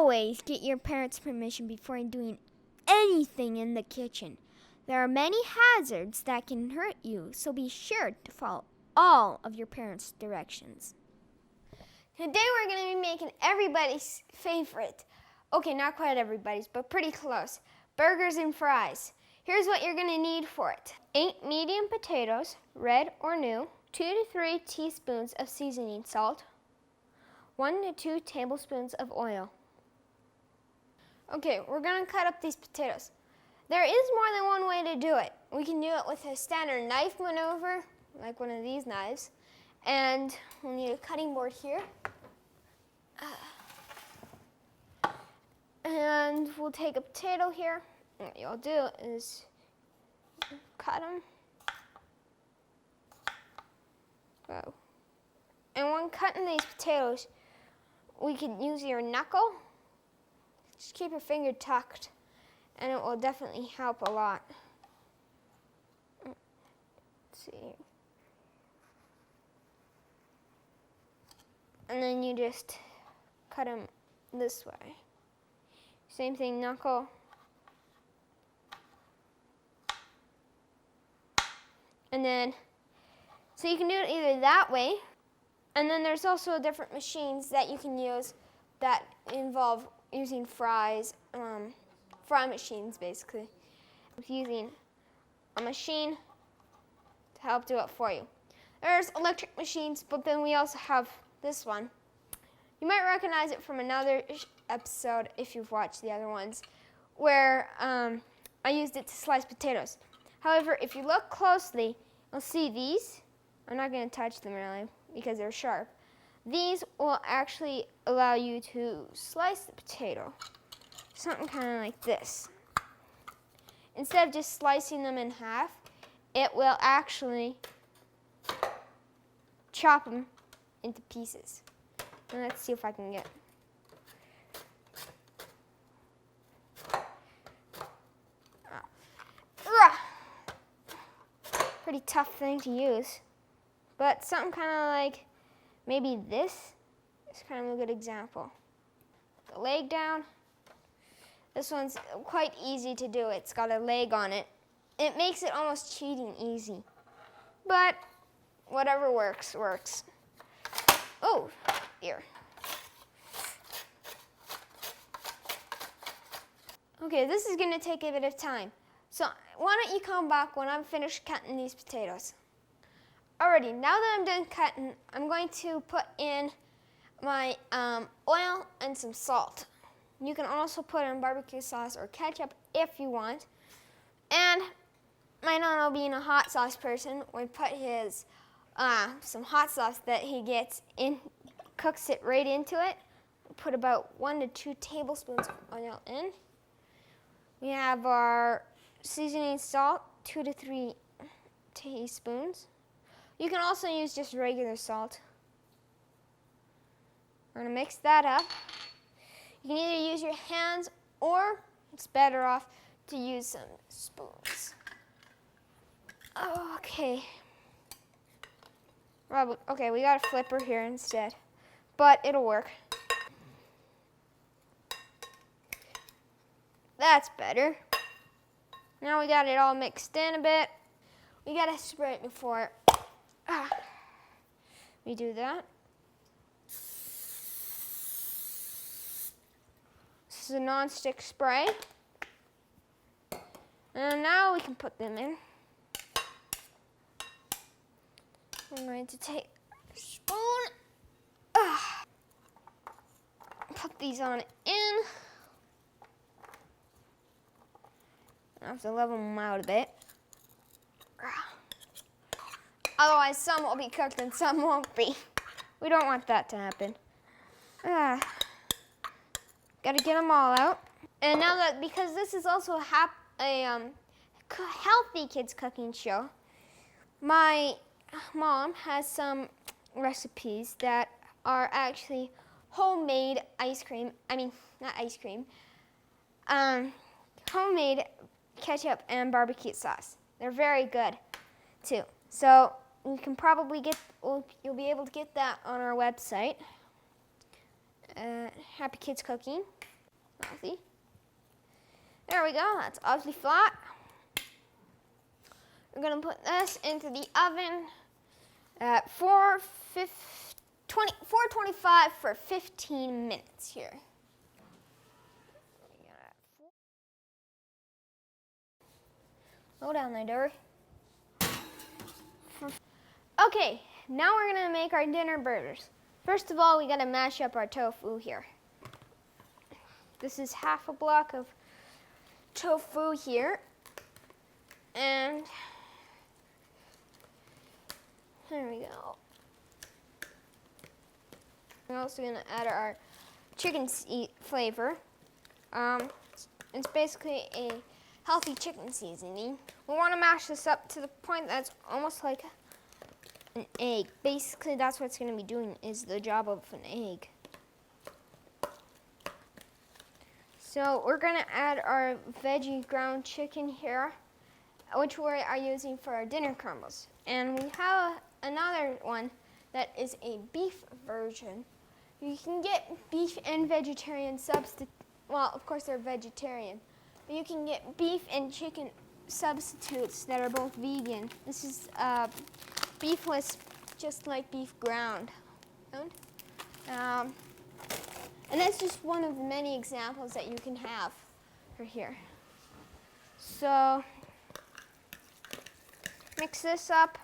always get your parents' permission before doing anything in the kitchen. There are many hazards that can hurt you, so be sure to follow all of your parents' directions. Today we're going to be making everybody's favorite. Okay, not quite everybody's, but pretty close. Burgers and fries. Here's what you're going to need for it. 8 medium potatoes, red or new, 2 to 3 teaspoons of seasoning salt, 1 to 2 tablespoons of oil. Okay, we're going to cut up these potatoes. There is more than one way to do it. We can do it with a standard knife maneuver, like one of these knives, and we'll need a cutting board here. And we'll take a potato here. What you'll do is cut them. Go. And when cutting these potatoes, we can use your knuckle. Just keep your finger tucked, and it will definitely help a lot. Let's see. And then you just cut them this way. Same thing, knuckle. And then, so you can do it either that way, and then there's also different machines that you can use that involve using fries, fry machines basically, with using a machine to help do it for you. There's electric machines, but then we also have this one. You might recognize it from another episode if you've watched the other ones, where I used it to slice potatoes. However, if you look closely, you'll see these. I'm not going to touch them really because they're sharp. These will actually allow you to slice the potato. Something kind of like this. Instead of just slicing them in half, it will actually chop them into pieces. And let's see if I can get pretty tough thing to use, but something kind of like maybe this is kind of a good example. The leg down. This one's quite easy to do. It's got a leg on it. It makes it almost cheating easy, but whatever works, works. Oh, here. Okay, this is going to take a bit of time. So why don't you come back when I'm finished cutting these potatoes. Alrighty, now that I'm done cutting, I'm going to put in my oil and some salt. You can also put in barbecue sauce or ketchup if you want. And my nano, being a hot sauce person, would put his some hot sauce that he gets in, cooks it right into it. Put about 1 to 2 tablespoons of oil in. We have our seasoning salt, 2 to 3 teaspoons. You can also use just regular salt. We're going to mix that up. You can either use your hands or it's better off to use some spoons. Okay. Okay, we got a flipper here instead, but it'll work. That's better. Now we got it all mixed in a bit. We gotta spray it before we do that. This is a non-stick spray. And now we can put them in. I'm going to take a spoon. Put these on in. I have to level them out a bit. Otherwise, some will be cooked and some won't be. We don't want that to happen. Gotta get them all out. And now that, because this is also a healthy kids cooking show, my mom has some recipes that are actually homemade ice cream. I mean, not ice cream. Homemade ketchup and barbecue sauce. They're very good too. So you can probably you'll be able to get that on our website, Happy Kids Cooking. See? There we go. That's awfully flat. We're going to put this into the oven at 425 for 15 minutes here. Slow down there, Dory. Okay, now we're going to make our dinner burgers. First of all, we got to mash up our tofu here. This is half a block of tofu here. And there we go. We're also going to add our chicken flavor. It's basically a healthy chicken seasoning. We want to mash this up to the point that's almost like an egg. Basically, that's what it's going to be doing, is the job of an egg. So we're going to add our veggie ground chicken here, which we are using for our dinner crumbles. And we have another one that is a beef version. You can get beef and vegetarian substitute. Well, of course they're vegetarian, but you can get beef and chicken substitutes that are both vegan. This is beefless, just like beef ground. And that's just one of the many examples that you can have for here. So mix this up.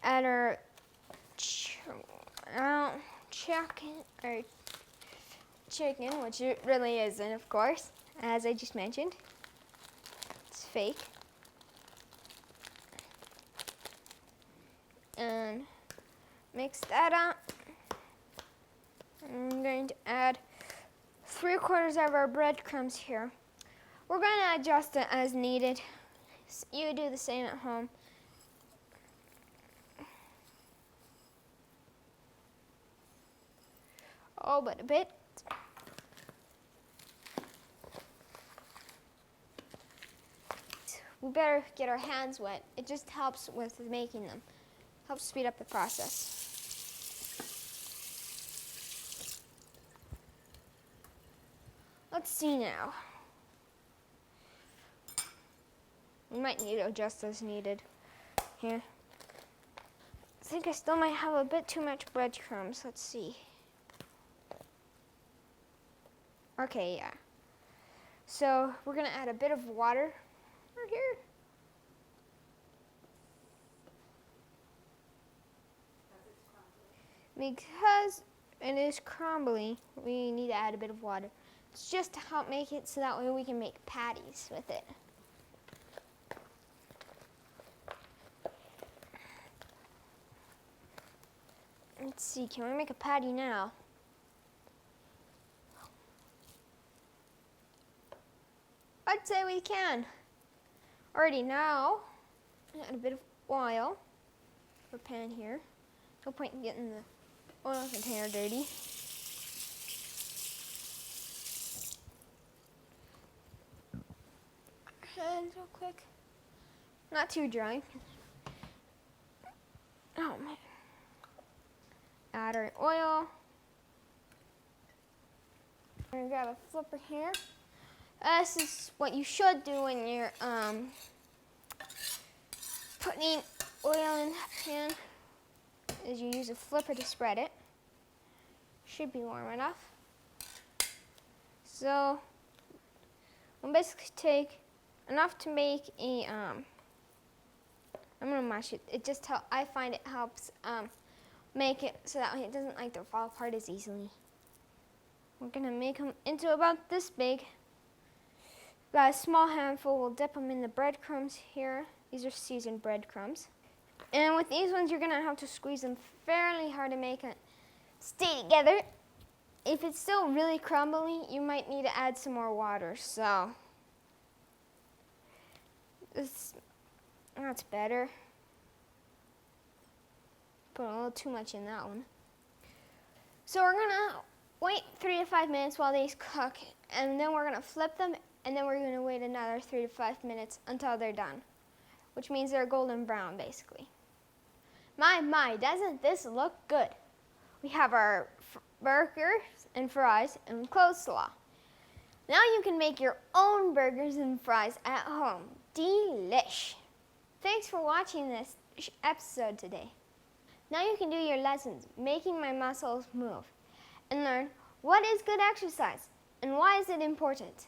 Add our chicken, which it really isn't, of course, as I just mentioned. It's fake. And mix that up. I'm going to add 3/4 of our breadcrumbs here. We're going to adjust it as needed. You do the same at home. Oh, but a bit. We better get our hands wet. It just helps with making them. Helps speed up the process. Let's see now. We might need to adjust as needed here. I think I still might have a bit too much breadcrumbs. Let's see. Okay, yeah. So we're gonna add a bit of water right here. Because it is crumbly, we need to add a bit of water. It's just to help make it so that way we can make patties with it. Let's see, can we make a patty now? I'd say we can. Already now, add a bit of oil for pan here. No point in getting the oil container dirty. Hands real quick. Not too dry. Oh man. Add our oil. We're gonna grab a flipper here. This is what you should do when you're putting oil in the pan, is you use a flipper to spread it. Should be warm enough. So we'll basically take enough to make a I'm gonna mash it. It just I find it helps make it so that it doesn't like to fall apart as easily. We're gonna make them into about this big. Got a small handful. We'll dip them in the breadcrumbs here. These are seasoned breadcrumbs. And with these ones, you're gonna have to squeeze them fairly hard to make it stay together. If it's still really crumbly, you might need to add some more water. So that's better. Put a little too much in that one. So we're gonna wait 3 to 5 minutes while these cook, and then we're gonna flip them, and then we're gonna wait another 3 to 5 minutes until they're done, which means they're golden brown, basically. My, doesn't this look good? We have our burgers and fries and coleslaw. Now you can make your own burgers and fries at home. Delish! Thanks for watching this episode today. Now you can do your lessons, making my muscles move, and learn what is good exercise and why is it important.